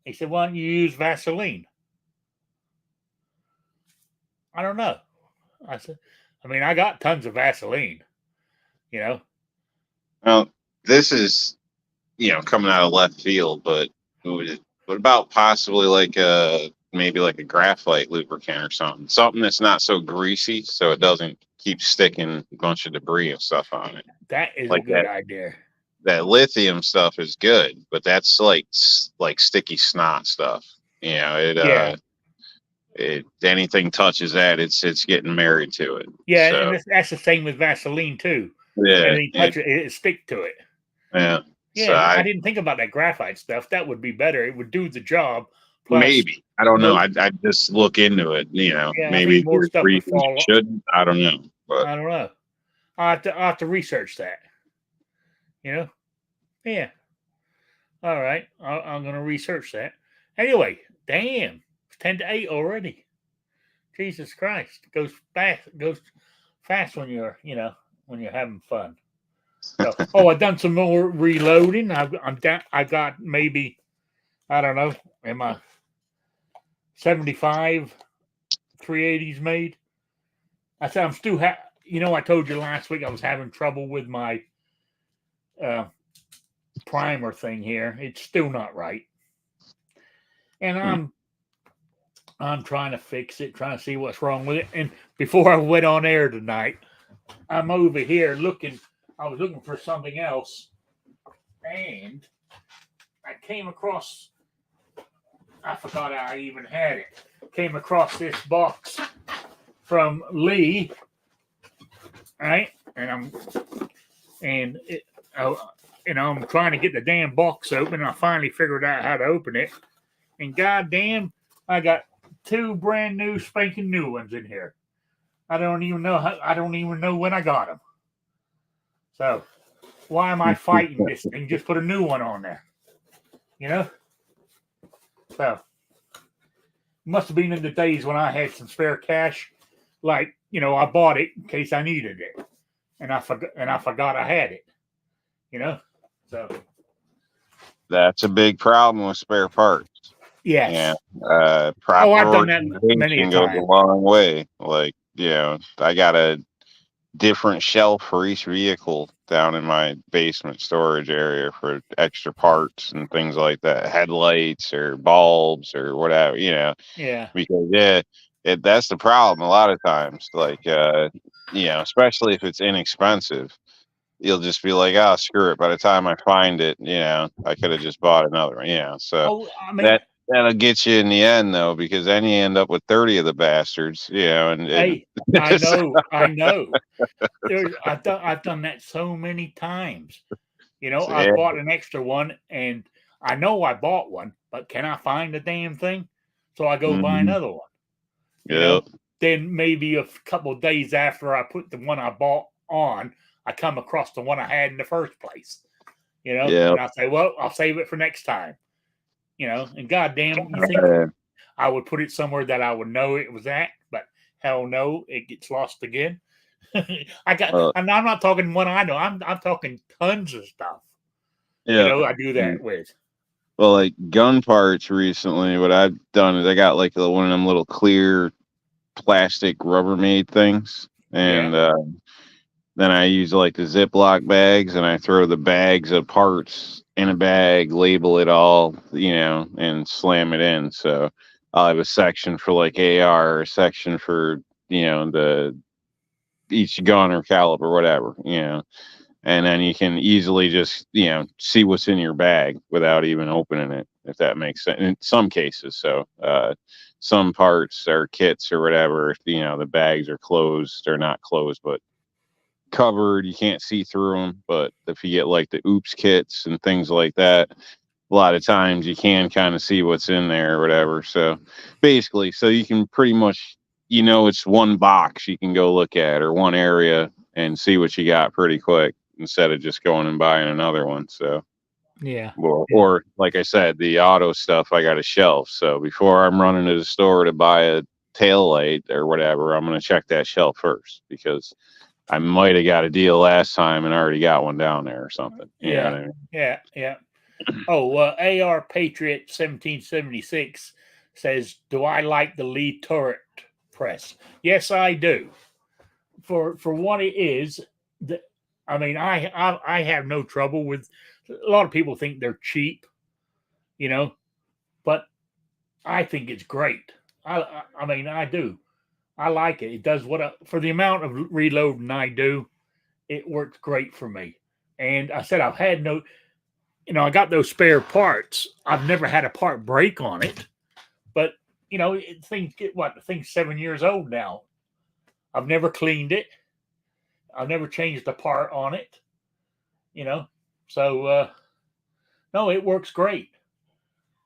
he said, "Why don't you use Vaseline?" I don't know. I said, I got tons of Vaseline, Well, this is, coming out of left field, but what about possibly like maybe like a graphite lubricant or something that's not so greasy, so it doesn't keep sticking a bunch of debris and stuff on it. That is like a good idea. That lithium stuff is good, but that's like sticky snot stuff. Anything touches that, it's getting married to it. Yeah, so. And that's the same with Vaseline too. Yeah, anything touch it stick to it. Yeah. Yeah, so I didn't think about that graphite stuff. That would be better. It would do the job. Plus, maybe I don't know. I just look into it. Maybe more stuff would fall. Shouldn't. I don't know. But I don't know. I have to research that. Yeah. All right. I'm going to research that. Anyway, damn, it's 10-8 already. Jesus Christ, it goes fast. It goes fast when you're having fun. So, I've done some more reloading. I got maybe, I don't know, am I 75 380s made? I said I'm still I told you last week I was having trouble with my primer thing here. It's still not right, and I'm trying to fix it, trying to see what's wrong with it. And before I went on air tonight, I'm over here looking. I was looking for something else, and I came across. I forgot I even had it. Came across this box from Lee. right? And I'm trying to get the damn box open. And I finally figured out how to open it, and goddamn, I got 2 brand new spanking new ones in here. I don't even know when I got them. So why am I fighting this thing? Just put a new one on there. So must have been in the days when I had some spare cash. Like, I bought it in case I needed it. And I forgot I had it. So That's a big problem with spare parts. yes. Yeah. Proper I've done that many organization goes a times. long way. Like, I got a different shelf for each vehicle down in my basement storage area for extra parts and things like that, headlights or bulbs or whatever, Yeah. because that's the problem a lot of times. Like, especially if it's inexpensive, you'll just be like, oh, screw it. By the time I find it, I could have just bought another one. So Oh, I mean, that'll get you in the end, though, because then you end up with 30 of the bastards, and hey, I know. I've done that so many times. I've yeah, bought an extra one, and I know I bought one, but can I find the damn thing? So I go buy mhm, another one. yeah, Then maybe a couple of days after I put the one I bought on, I come across the one I had in the first place. yeah. And I say, well, I'll save it for next time. And goddamn, you think Uh, I would put it somewhere that I would know it was at, but hell no, it gets lost again. well, I'm not talking one I know. I'm talking tons of stuff. yeah. I do that with. Well, like gun parts recently, what I've done is I got like one of them little clear plastic Rubbermaid things, Yeah, and then I use like the Ziploc bags, and I throw the bags of parts in a bag, label it all, and slam it in. So I'll have a section for like AR, a section for the each gun or caliber, whatever, and then you can easily just see what's in your bag without even opening it, if that makes sense in some cases. So some parts or kits or whatever, if the bags are closed or not closed but covered, you can't see through them. But if you get like the oops kits and things like that, a lot of times you can kind of see what's in there or whatever. So basically, so you can pretty much, it's one box you can go look at or one area and see what you got pretty quick instead of just going and buying another one. So, yeah, or like I said, the auto stuff, I got a shelf. So before I'm running to the store to buy a tail light or whatever, I'm going to check that shelf first because I might have got a deal last time and already got one down there or something. You know what I mean? yeah. Oh, AR Patriot 1776 says, "Do I like the Lee turret press?" Yes, I do. For what it is, I have no trouble with. A lot of people think they're cheap, but I think it's great. I do. I like it. It does for the amount of reloading I do, it works great for me. And I said I've had no, I got those spare parts. I've never had a part break on it, but the thing's 7 years old now. I've never cleaned it. I've never changed the part on it. So no, it works great.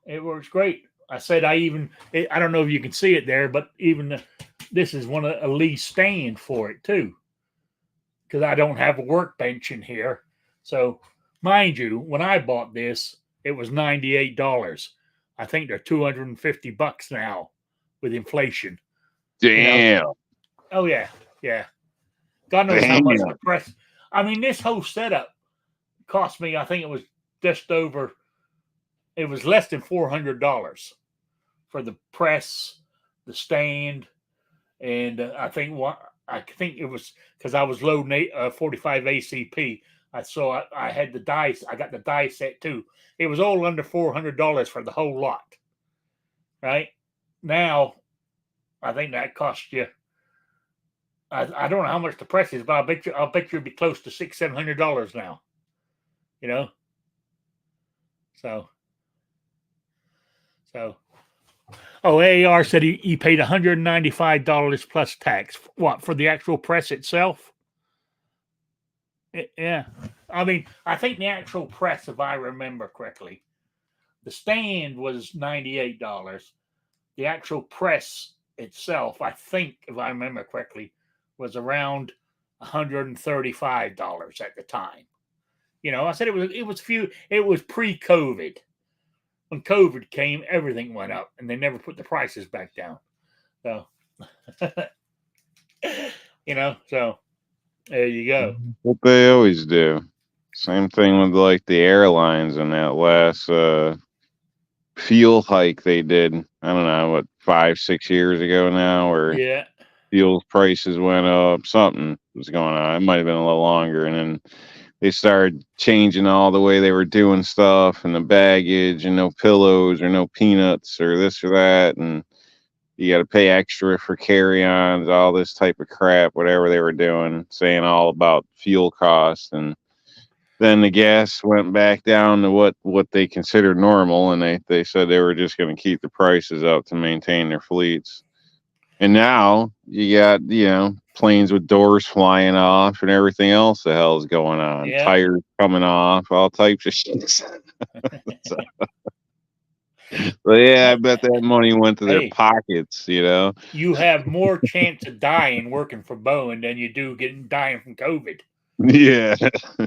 It works great. I said I don't know if you can see it there, but even this is one of a Lee stand for it too, because I don't have a workbench in here. So, mind you, when I bought this, it was $98. I think they're $250 now with inflation. Damn. Oh yeah, yeah. God knows how much the press. I mean, this whole setup cost me. I think it was just over. It was less than $400 for the press, the stand, and I think it was because I was loading 45 ACP. I had the dice. I got the die set too. It was all under $400 for the whole lot. Right now, I think that cost you. I don't know how much the press is, but I'll bet you it'd be close to $600-700 now. So. Oh, AAR said he paid $195 plus tax. What, for the actual press itself? Yeah. I mean, I think the actual press, if I remember correctly, the stand was $98. The actual press itself, I think, if I remember correctly, was around $135 at the time. I said it was pre-COVID. When COVID came, everything went up, and they never put the prices back down. So, so there you go. What they always do. Same thing with like the airlines and that last fuel hike they did. I don't know what 5, 6 years ago now, where Yeah, fuel prices went up. Something was going on. It might have been a little longer, and then they started changing all the way they were doing stuff and the baggage and no pillows or no peanuts or this or that, and you got to pay extra for carry-ons, all this type of crap, whatever they were doing, saying all about fuel costs. And then the gas went back down to what they considered normal, and they said they were just going to keep the prices up to maintain their fleets. And now you got, planes with doors flying off and everything else the hell's going on. yeah. Tires coming off, all types of shit. So, but yeah, I bet that money went to their Hey, pockets, you have more chance of dying working for Boeing than you do dying from COVID. Yeah,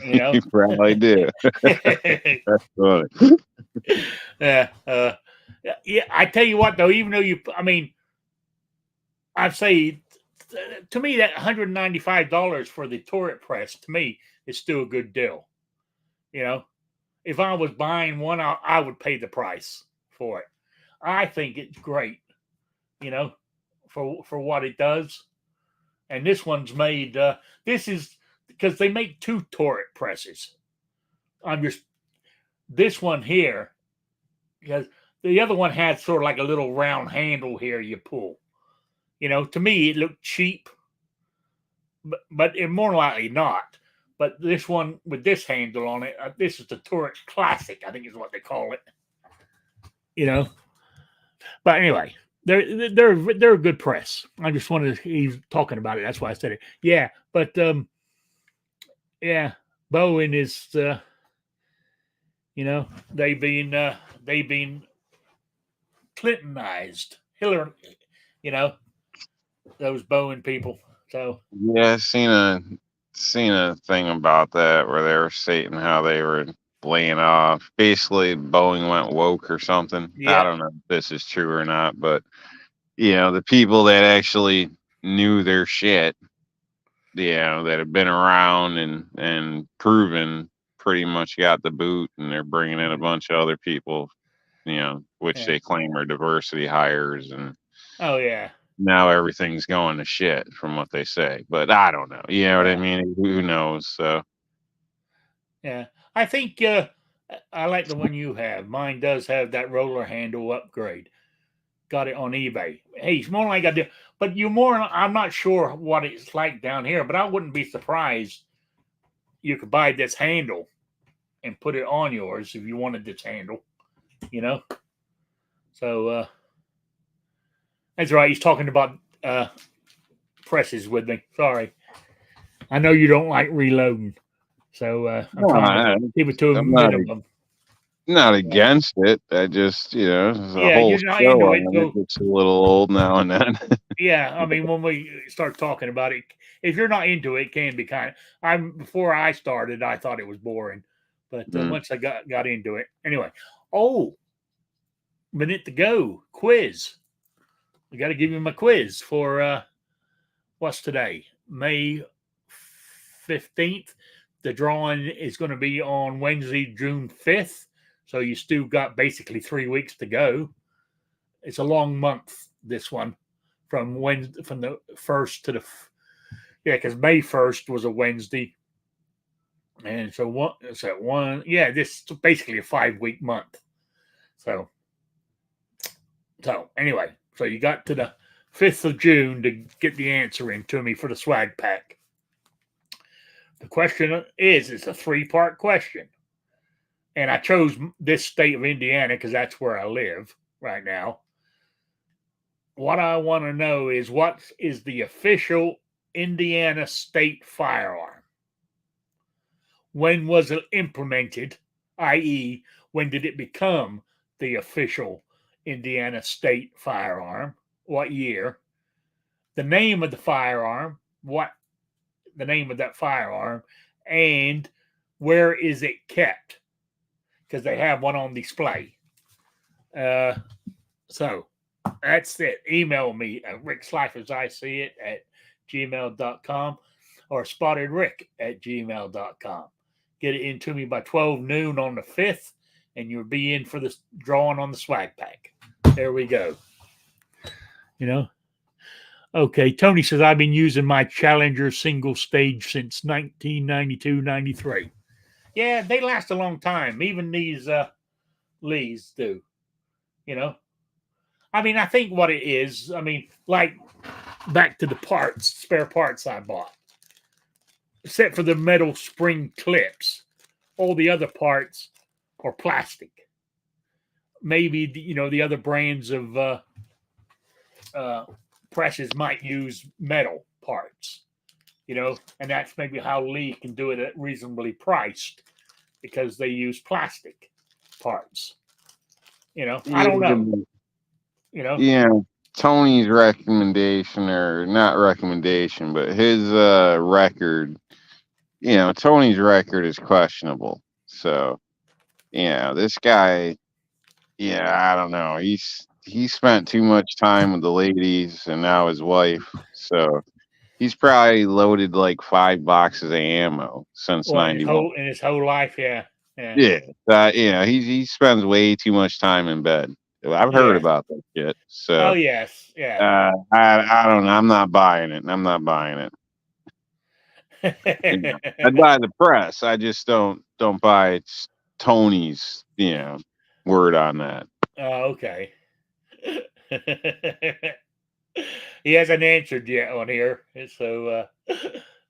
You know. you probably do. That's funny. Yeah. Yeah. I tell you what, though, even though I mean, I'd say to me that $195 for the turret press to me is still a good deal. If I was buying one, I would pay the price for it. I think it's great. For what it does. And this one's made. This is because they make two turret presses. This one here, because the other one had sort of like a little round handle here you pull. To me it looked cheap, but it more likely not. But this one with this handle on it, this is the Turret Classic, I think is what they call it. But anyway, they're a good press. I just wanted he's talking about it. That's why I said it. Yeah, but yeah, Boeing is they've been Clintonized. Hillary, those Boeing people. So Yeah, I seen a thing about that where they were stating how they were laying off. Basically, Boeing went woke or something. I yeah, don't know if this is true or not, but the people that actually knew their shit, that have been around and proven pretty much got the boot, and they're bringing in a bunch of other people, which yeah. they claim are diversity hires, and Oh yeah, now everything's going to shit from what they say. But I don't know. You know what I yeah, mean? Who knows? So yeah. I think I like the one you have. Mine does have that roller handle upgrade. Got it on eBay. Hey, it's more like I do, but I'm not sure what it's like down here, but I wouldn't be surprised you could buy this handle and put it on yours if you wanted this handle. You know. So that's right. He's talking about presses with me. Sorry. I know you don't like reloading, so I'm no, trying to keep it to a I'm not minimum. not Yeah, against it. I just there's a yeah, whole you're not show into it, on it. so It's a little old now and then. yeah. I mean, when we start talking about it, if you're not into it, it can be kind of. Before I started, I thought it was boring, but Mm. once I got into it, anyway. Oh, minute to go. Quiz. We got to give him a quiz for what's today, May 15th. The drawing is going to be on Wednesday, June 5th. So you still got basically 3 weeks to go. It's a long month, this one, from the 1st to because May 1st was a Wednesday. And so this is basically a 5-week month. So anyway, so you got to the 5th of June to get the answer in to me for the swag pack. The question it's a 3-part question. And I chose this state of Indiana because that's where I live right now. What I want to know is what is the official Indiana state firearm? when was it implemented, i.e., when did it become the official Indiana state firearm, what year, the name of the firearm, what the name of that firearm, and where is it kept, because they have one on display. So that's it. Email me at rickslife at gmail.com or spottedrick@gmail.com. Get it into me by 12 noon on the 5th, and you'll be in for the drawing on the swag pack. There we go. Okay, Tony says, I've been using my Challenger single stage since 1992-93. Yeah, they last a long time. Even these Lees do. I mean, I think what it is, like back to the spare parts I bought. Except for the metal spring clips, all the other parts are plastic. Maybe, the other brands of presses might use metal parts, and that's maybe how Lee can do it at reasonably priced, because they use plastic parts. I don't know. Yeah, Tony's recommendation, or not recommendation, but his record, Tony's record is questionable. So, this guy, I don't know. He spent too much time with the ladies and now his wife. So he's probably loaded like 5 boxes of ammo since Well, '91. in his whole life, yeah. He spends way too much time in bed. I've heard Yeah. about that shit. Oh So yes, yeah. I don't know. I'm not buying it. I'd buy the press. I just don't buy Tony's, word on that. Oh, okay. He hasn't answered yet on here, so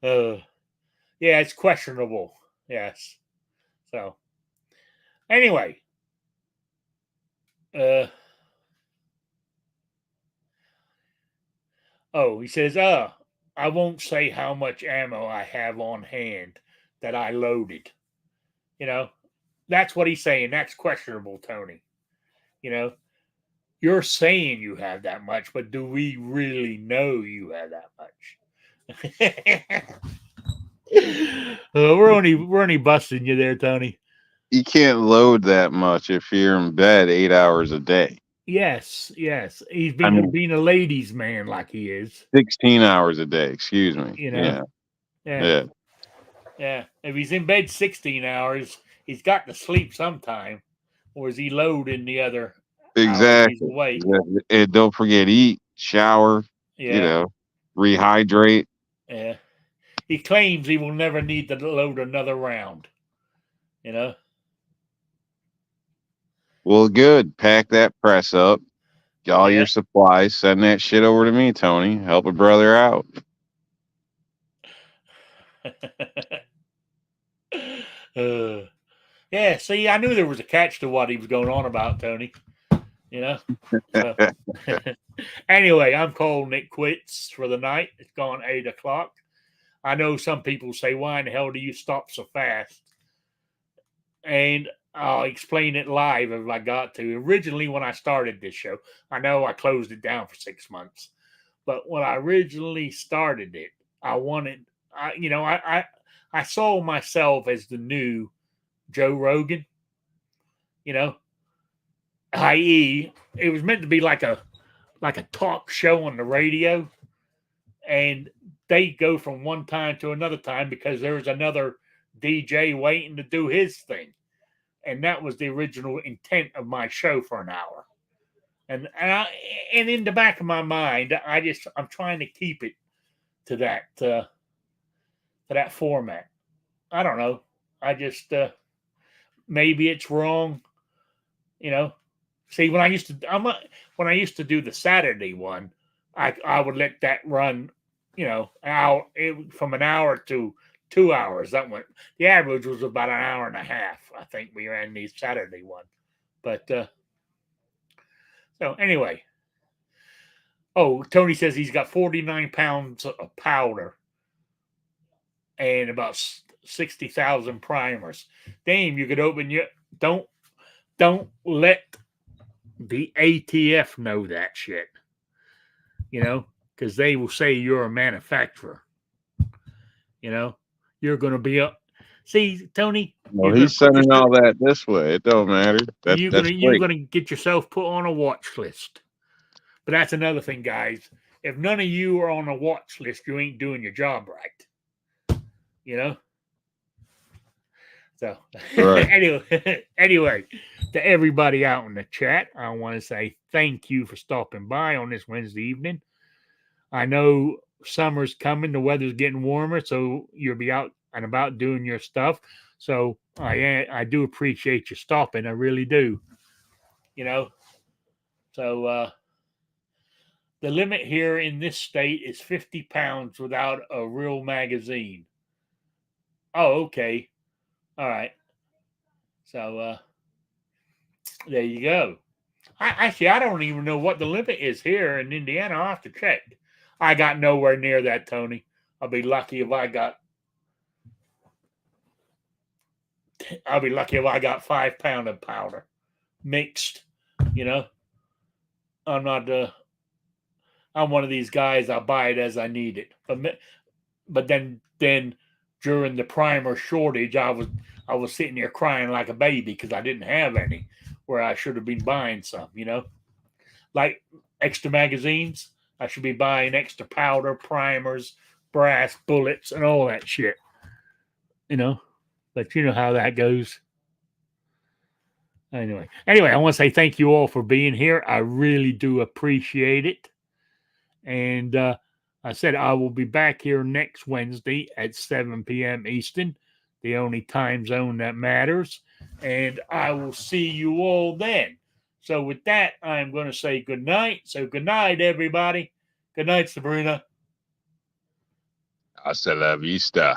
yeah, it's questionable. Yes. So anyway, he says, I won't say how much ammo I have on hand that I loaded. That's what he's saying. That's questionable, Tony. You're saying you have that much, but do we really know you have that much? We're only busting you there, Tony. You can't load that much if you're in bed 8 hours a day. Yes. He's being a ladies' man like he is. 16 hours a day, excuse me. Yeah. If he's in bed 16 hours, he's got to sleep sometime, or is he loading the other hours he's awake? Exactly. And don't forget, eat, shower, rehydrate. Yeah. He claims he will never need to load another round. Well, good. Pack that press up. Get all your supplies. Send that shit over to me, Tony. Help a brother out. Yeah, see, I knew there was a catch to what he was going on about, Tony. So, anyway, I'm calling it quits for the night. It's gone 8 o'clock. I know some people say, why in the hell do you stop so fast? And I'll explain it live if I got to. Originally, when I started this show, I know I closed it down for 6 months, but when I originally started it, I saw myself as the new Joe Rogan, i.e., it was meant to be like a talk show on the radio, and they go from one time to another time because there's another DJ waiting to do his thing. And that was the original intent of my show for an hour. And in the back of my mind, I'm trying to keep it to that format. I don't know. I just maybe it's wrong. See, when I used to do the Saturday one, I would let that run, from an hour to 2 hours. That went. The average was about an hour and a half. I think we ran the Saturday one, but so anyway. Oh, Tony says he's got 49 pounds of powder and about 60,000 primers. Damn, you could open your don't let the ATF know that shit. You know, because they will say you're a manufacturer. You know, you're going to be up. See, Tony, Well, he's sending all that this way. It don't matter. You're gonna get yourself put on a watch list. But that's another thing, guys. If none of you are on a watch list, you ain't doing your job right. You know. So Right. anyway, to everybody out in the chat, I want to say thank you for stopping by on this Wednesday evening. I know summer's coming, the weather's getting warmer, so you'll be out and about doing your stuff. So I do appreciate you stopping. I really do. You know. So the limit here in this state is 50 pounds without a real magazine. Oh, okay. All right. So there you go. I don't even know what the limit is here in Indiana. I'll have to check. I got nowhere near that, Tony. I'll be lucky if I got 5 pounds of powder mixed. You know, I'm not. I'm one of these guys. I'll buy it as I need it. But then during the primer shortage, I was sitting there crying like a baby because I didn't have any, where I should have been buying some. You know, like extra magazines. I should be buying extra powder, primers, brass bullets, and all that shit. You know, but you know how that goes. Anyway, I want to say thank you all for being here. I really do appreciate it. And I said I will be back here next Wednesday at 7 p.m. Eastern, the only time zone that matters. And I will see you all then. So with that, I'm going to say good night. So good night, everybody. Good night, Sabrina. Hasta la vista.